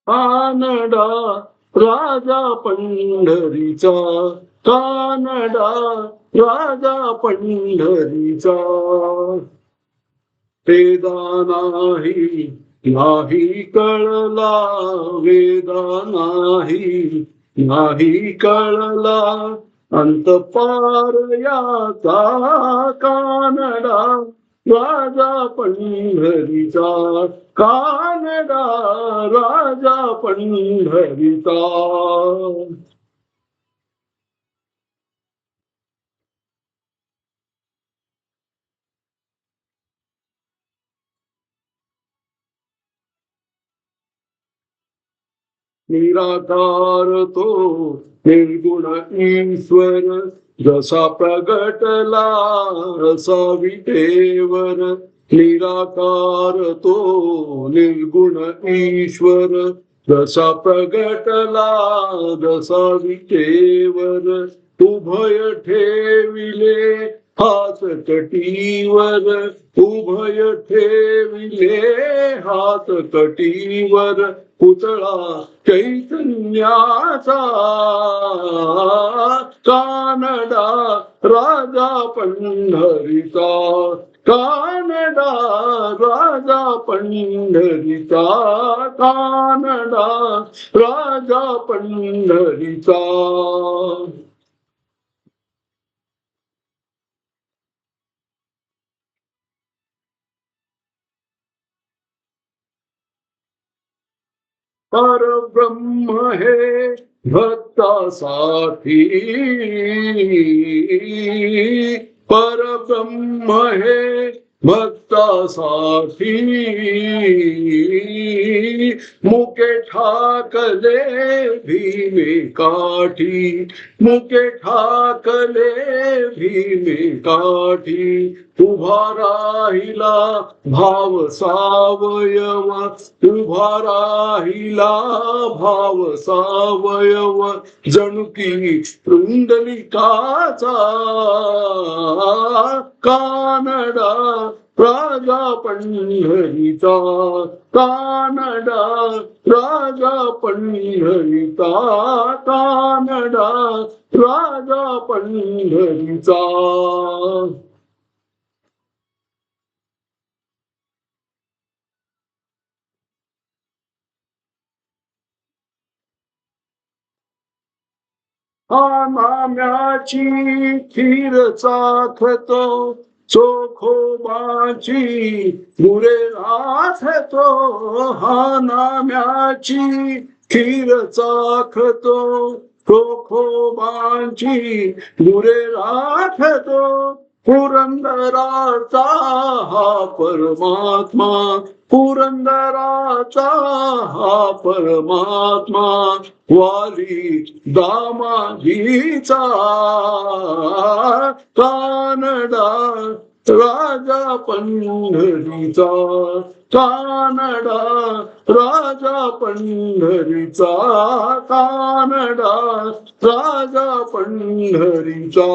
कानडा राजा पंढरीचा, कानडा राजा पंढरीचा. वेदा नाही नाही कळला, वेदा नाही नाही कळला, अंतपार याचा कानडा राजा पंढरीचा, कानडा राजा पंढरीचा. निराकार तो निर्गुण ईश्वर, जसा प्रगटला रसा विटेवर. निराकार तो निर्गुण ईश्वर, जसा प्रगटला रसा विटेवर. उभय ठेविले हात कटीवर, उभय ठेविले हात कटीवर. पुतळा चैतन्याचा, कानडा राजा पंढरीचा, कानडा राजा पंढरीचा, कानडा राजा पंढरीचा. परब्रह्म हे भक्तासाठी, परब्रह्म हे भक्तासाठी. मुके ठाकले भीमे काठी, मुके ठाकले भीमे काठी. उभा राहिला भाव सावयव, उभा राहिला भाव सावयव. जणू की पुंडलिकाचा, कानडा राजा पंढरीचा, कानडा राजा पंढरीचा, कानडा राजा पंढरीचा. हा नाम्याची खीर चाखतो, चोखोबाची मुरे राखतो. हा नाम्याची खीर चाखतो, चोखोबाची मुरे राखतो. पुरंदराचा हा परमात्मा, पुरंदराचा हा परमात्मा. वाली दामाजीचा, कानडा राजा पंढरीचा, कानडा राजा पंढरीचा, कानडा राजा पंढरीचा.